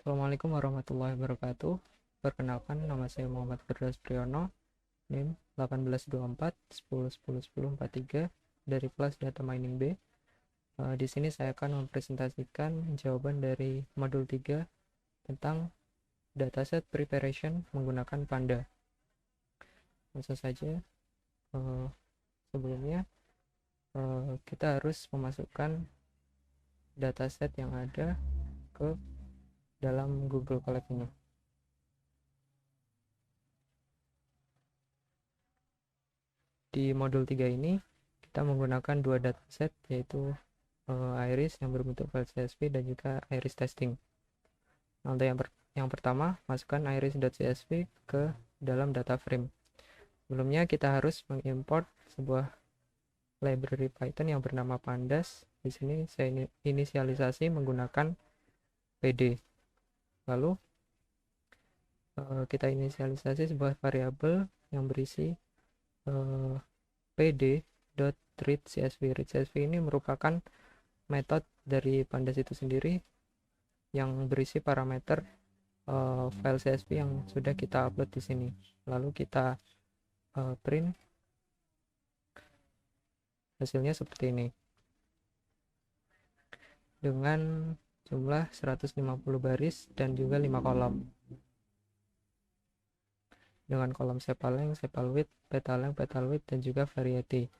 Assalamualaikum warahmatullahi wabarakatuh. Perkenalkan, nama saya Muhammad Firdaus Priyono, NIM 1824 10 10 10 43 dari kelas Data Mining B. Di sini saya akan mempresentasikan jawaban dari modul 3 tentang dataset preparation menggunakan Panda. Langsung saja, sebelumnya kita harus memasukkan dataset yang ada ke dalam Google Colab ini. Di modul 3 ini kita menggunakan dua dataset, yaitu iris yang berbentuk file CSV dan juga iris testing. Nah, untuk yang pertama, masukkan iris.csv ke dalam data frame. Sebelumnya kita harus mengimport sebuah library Python yang bernama pandas. Di sini saya inisialisasi menggunakan pd. Lalu kita inisialisasi sebuah variabel yang berisi pd.readCSV. readCSV ini merupakan metode dari pandas itu sendiri yang berisi parameter file CSV yang sudah kita upload di sini. Lalu kita print hasilnya seperti ini dengan jumlah 150 baris dan juga 5 kolom dengan kolom sepal-length, sepal-width, petal-length, petal-width, dan juga variety.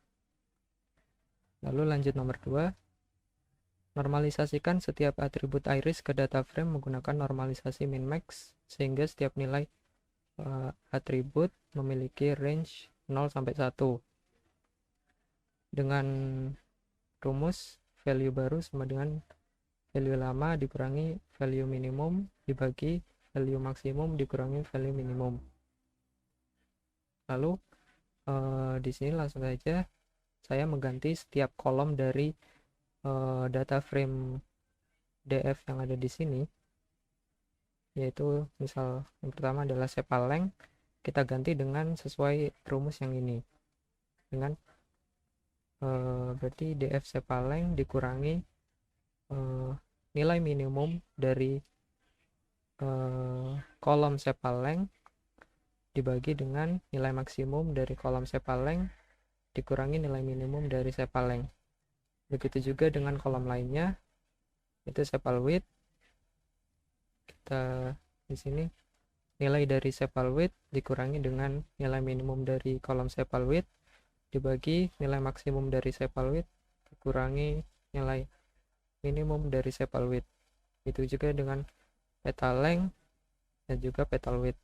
Lalu lanjut nomor 2, normalisasikan setiap atribut iris ke data frame menggunakan normalisasi min-max sehingga setiap nilai atribut memiliki range 0 sampai 1 dengan rumus value baru sama dengan value lama dikurangi value minimum dibagi value maksimum dikurangi value minimum. Lalu di sini langsung saja saya mengganti setiap kolom dari data frame df yang ada di sini, yaitu misal yang pertama adalah sepal length, kita ganti dengan sesuai rumus yang ini dengan berarti df sepal length dikurangi nilai minimum dari kolom sepal length dibagi dengan nilai maksimum dari kolom sepal length dikurangi nilai minimum dari sepal length. Begitu juga dengan kolom lainnya, itu sepal width. Kita di sini nilai dari sepal width dikurangi dengan nilai minimum dari kolom sepal width dibagi nilai maksimum dari sepal width dikurangi nilai minimum dari sepal width. Itu juga dengan petal length dan juga petal width.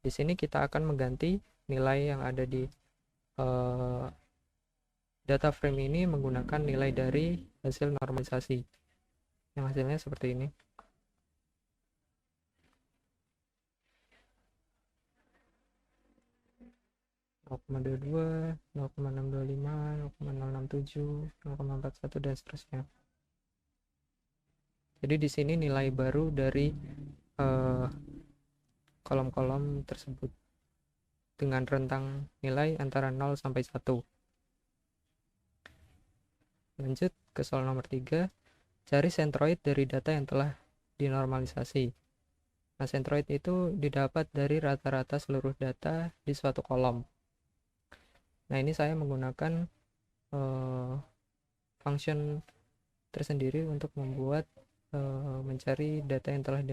Di sini kita akan mengganti nilai yang ada di data frame ini menggunakan nilai dari hasil normalisasi yang hasilnya seperti ini. (0,22, 0,625, 0,067, 0,41 dan seterusnya). Jadi di sini nilai baru dari kolom-kolom tersebut dengan rentang nilai antara 0 sampai 1. Lanjut ke soal nomor 3, cari centroid dari data yang telah dinormalisasi. Nah, centroid itu didapat dari rata-rata seluruh data di suatu kolom. Nah, ini saya menggunakan function tersendiri untuk membuat mencari data yang telah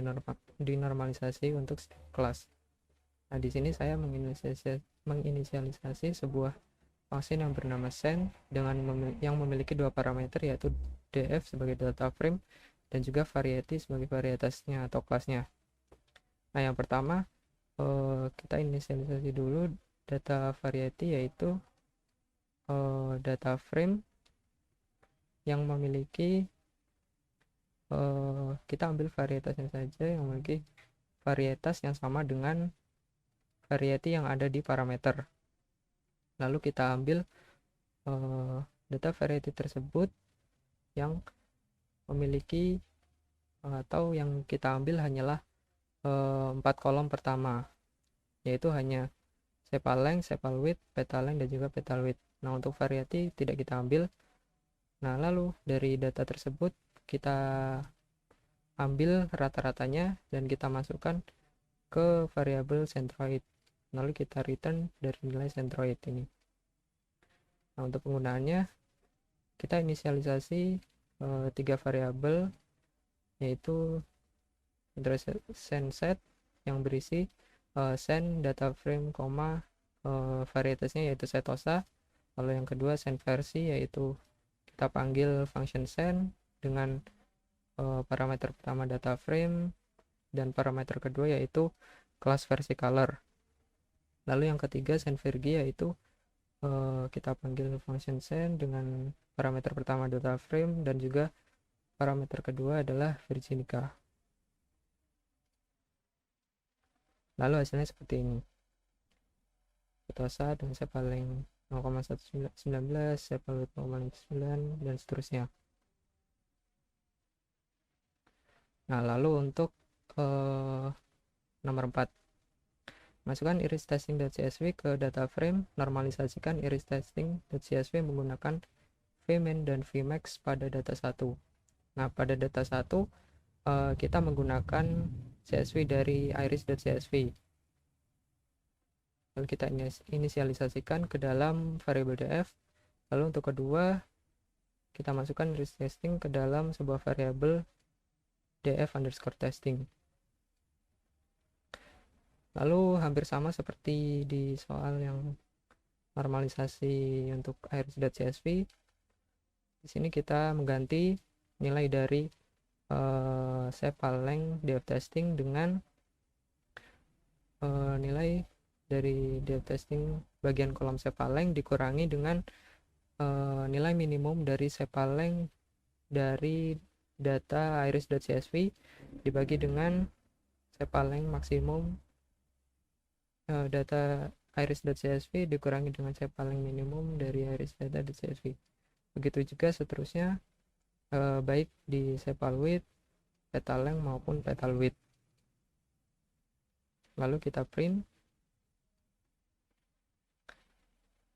dinormalisasi untuk setiap kelas. Nah, di sini saya menginisialisasi sebuah function yang bernama send dengan yang memiliki dua parameter, yaitu df sebagai data frame dan juga variety sebagai varietasnya atau kelasnya. Nah, yang pertama kita inisialisasi dulu data variety, yaitu data frame yang memiliki kita ambil varietasnya saja yang memiliki varietas yang sama dengan variety yang ada di parameter. Lalu kita ambil data variety tersebut yang memiliki atau yang kita ambil hanyalah 4 kolom pertama, yaitu hanya sepal length, sepal width, petal length dan juga petal width. Nah, untuk variety tidak kita ambil. Nah, lalu dari data tersebut kita ambil rata-ratanya dan kita masukkan ke variabel centroid, lalu kita return dari nilai centroid ini. Nah, untuk penggunaannya kita inisialisasi 3 variabel, yaitu send set yang berisi send data frame, varietasnya yaitu setosa. Lalu yang kedua send versi, yaitu kita panggil function send dengan parameter pertama data frame dan parameter kedua yaitu kelas versi color. Lalu yang ketiga send virgi, yaitu kita panggil function send dengan parameter pertama data frame dan juga parameter kedua adalah virginica. Lalu hasilnya seperti ini. Setosa dengan sepaleng 0,119, sepaleng 0,9 dan seterusnya. Nah, lalu untuk nomor 4, masukkan iris testing.csv ke data frame. Normalisasikan iris testing.csv menggunakan vmin dan vmax pada data 1. Nah, pada data 1 kita menggunakan csv dari iris.csv. Lalu kita inisialisasikan ke dalam variabel df. Lalu untuk kedua, kita masukkan iris testing ke dalam sebuah variabel df_testing. Lalu hampir sama seperti di soal yang normalisasi untuk iris.csv. Di sini kita mengganti nilai dari sepaleng df testing dengan nilai dari df testing bagian kolom sepaleng dikurangi dengan nilai minimum dari sepaleng dari data iris.csv dibagi dengan sepaleng maksimum data iris.csv dikurangi dengan sepaleng minimum dari iris data.csv. Begitu juga seterusnya, baik di sepal width, petal length maupun petal width. Lalu kita print,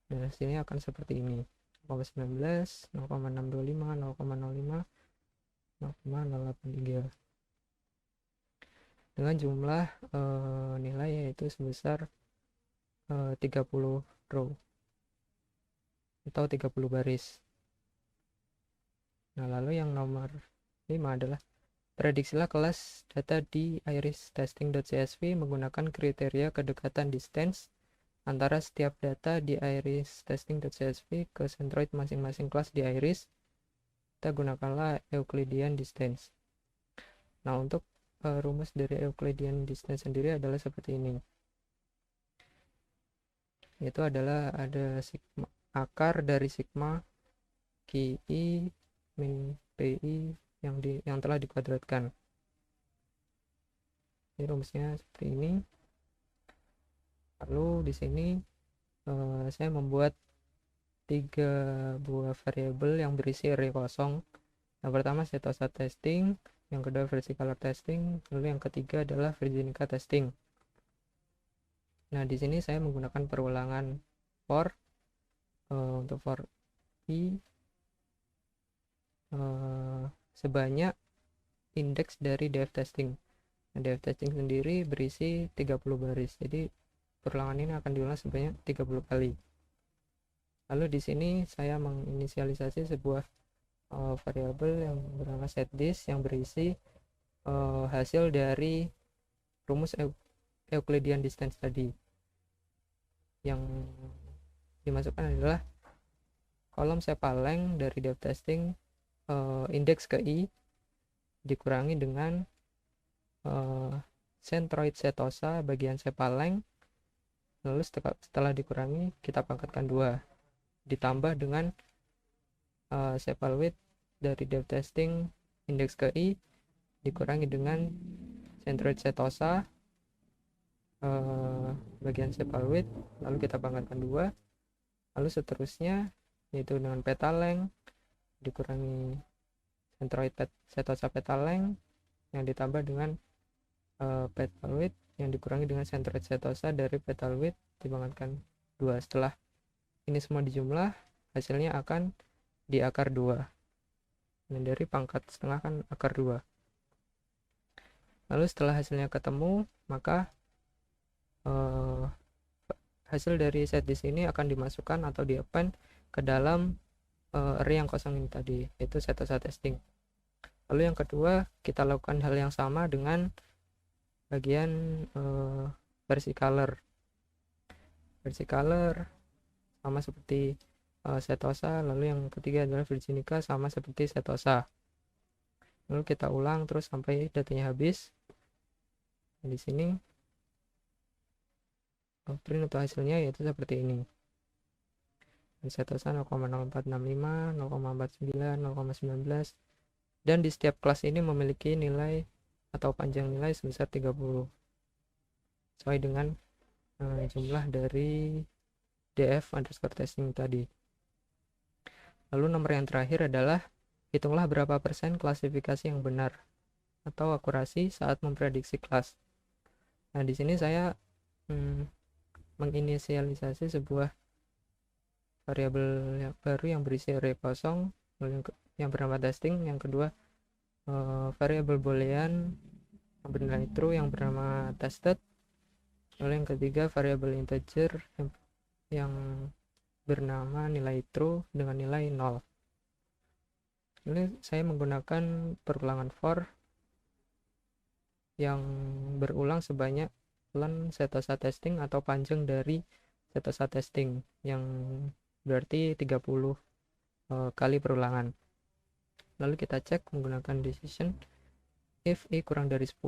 dan hasilnya akan seperti ini: 0,19, 0,625, 0,05, 0,083 dengan jumlah nilai yaitu sebesar 30 row atau 30 baris. Nah, lalu yang nomor 5 adalah prediksilah kelas data di iris testing.csv menggunakan kriteria kedekatan distance antara setiap data di iris testing.csv ke centroid masing-masing kelas di iris. Kita gunakanlah Euclidean distance. Nah, untuk rumus dari Euclidean distance sendiri adalah seperti ini. Itu adalah ada sigma, akar dari sigma QI min PI yang telah dikuadratkan. Ini rumusnya seperti ini. Lalu di sini saya membuat 3 buah variabel yang berisi array kosong. Yang pertama setosa testing, yang kedua versi color testing, lalu yang ketiga adalah virginica testing. Nah, di sini saya menggunakan perulangan for untuk for i sebanyak indeks dari df testing. Nah, df testing sendiri berisi 30 baris. Jadi perulangan ini akan diulang sebanyak 30 kali. Lalu di sini saya menginisialisasi sebuah variabel yang bernama setDis yang berisi hasil dari rumus Euclidean distance tadi. Yang dimasukkan adalah kolom sepaleng dari def testing indeks ke i dikurangi dengan centroid setosa bagian sepaleng, lalu setelah dikurangi kita pangkatkan 2 ditambah dengan sepal width dari def testing indeks ke i dikurangi dengan centroid setosa bagian sepal width, lalu kita pangkatkan 2, lalu seterusnya yaitu dengan petal length dikurangi centroid setosa petal length yang ditambah dengan petal width yang dikurangi dengan centroid setosa dari petal width dipangkatkan 2. Setelah ini semua dijumlah, hasilnya akan di akar 2. Dan dari pangkat setengah kan akar 2. Lalu setelah hasilnya ketemu, maka hasil dari set di sini akan dimasukkan atau di-append ke dalam array yang kosong ini tadi, yaitu setosa testing. Lalu yang kedua, kita lakukan hal yang sama dengan bagian versi color. Versi color sama seperti setosa, lalu yang ketiga adalah virginica sama seperti setosa. Lalu kita ulang terus sampai datanya habis. Di sini print untuk hasilnya yaitu seperti ini. Setosa 0,0465, 0,49, 0,19, dan di setiap kelas ini memiliki nilai atau panjang nilai sebesar 30 sesuai dengan jumlah dari df underscore testing tadi. Lalu nomor yang terakhir adalah hitunglah berapa persen klasifikasi yang benar atau akurasi saat memprediksi kelas. Nah, di sini saya menginisialisasi sebuah variabel yang baru yang berisi array kosong, yang bernama testing, yang kedua variabel boolean yang bernilai true yang bernama tested, lalu yang ketiga variabel integer yang bernama nilai true dengan nilai 0. Ini saya menggunakan perulangan for yang berulang sebanyak ln setosa testing atau panjang dari setosa testing, yang berarti 30 kali perulangan. Lalu kita cek menggunakan decision if i kurang dari 10,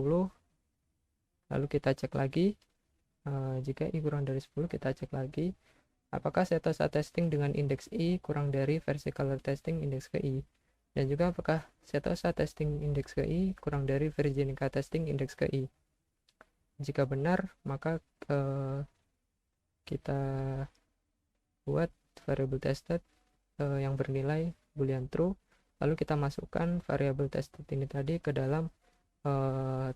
lalu kita cek lagi jika i kurang dari 10, kita cek lagi apakah setosa testing dengan indeks i kurang dari versi color testing indeks ke i, dan juga apakah setosa testing indeks ke i kurang dari virginica testing indeks ke i. Jika benar, maka kita buat variable tested yang bernilai boolean true, lalu kita masukkan variable tested ini tadi ke dalam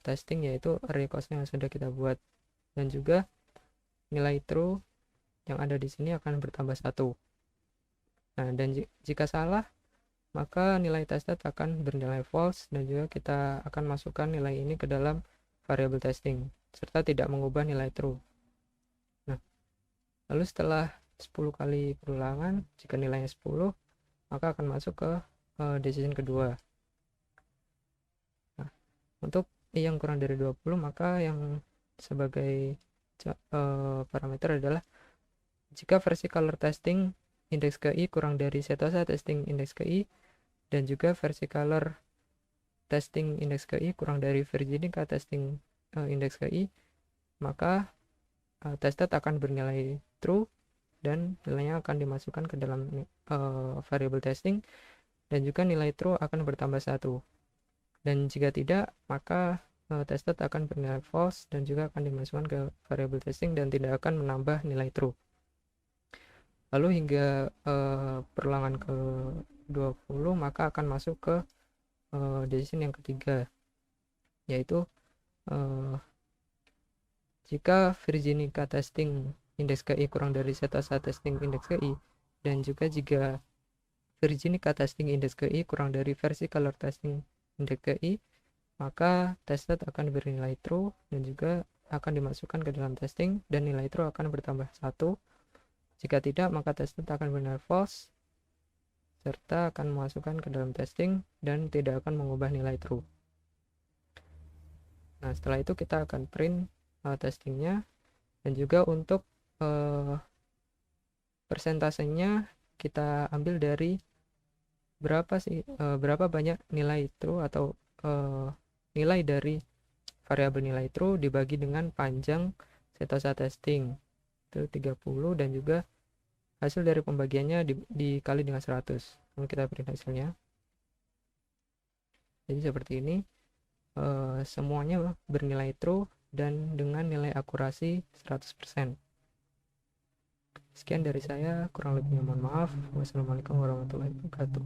testing, yaitu array kosong yang sudah kita buat, dan juga nilai true yang ada di sini akan bertambah 1. Nah, dan jika salah, maka nilai tested akan bernilai false, dan juga kita akan masukkan nilai ini ke dalam variable testing serta tidak mengubah nilai true. Nah, lalu setelah 10 kali perulangan, jika nilainya 10, maka akan masuk ke decision kedua. Nah, untuk i yang kurang dari 20, maka yang sebagai parameter adalah jika versi color testing indeks ke i kurang dari setosa testing indeks ke i, dan juga versi color testing indeks ke i kurang dari virginica testing indeks ke i, maka tested akan bernilai true dan nilainya akan dimasukkan ke dalam variable testing, dan juga nilai true akan bertambah 1. Dan jika tidak, maka tested akan bernilai false dan juga akan dimasukkan ke variable testing dan tidak akan menambah nilai true. Lalu hingga perulangan ke 20, maka akan masuk ke decision yang ketiga, yaitu jika virginica testing indeks ke i kurang dari setosa testing indeks ke i, dan juga jika virginica testing indeks ke i kurang dari versi color testing indeks ke i, maka tested akan bernilai true dan juga akan dimasukkan ke dalam testing, dan nilai true akan bertambah 1. Jika tidak, maka tested akan bernilai false serta akan memasukkan ke dalam testing dan tidak akan mengubah nilai true. Nah, setelah itu kita akan print testingnya, dan juga untuk persentasenya kita ambil dari berapa banyak nilai true atau nilai dari variabel nilai true dibagi dengan panjang setosa testing itu 30, dan juga hasil dari pembagiannya dikali dengan 100. Lalu kita print hasilnya. Jadi seperti ini, semuanya bernilai true dan dengan nilai akurasi 100%. Sekian dari saya, kurang lebihnya mohon maaf. Wassalamualaikum warahmatullahi wabarakatuh.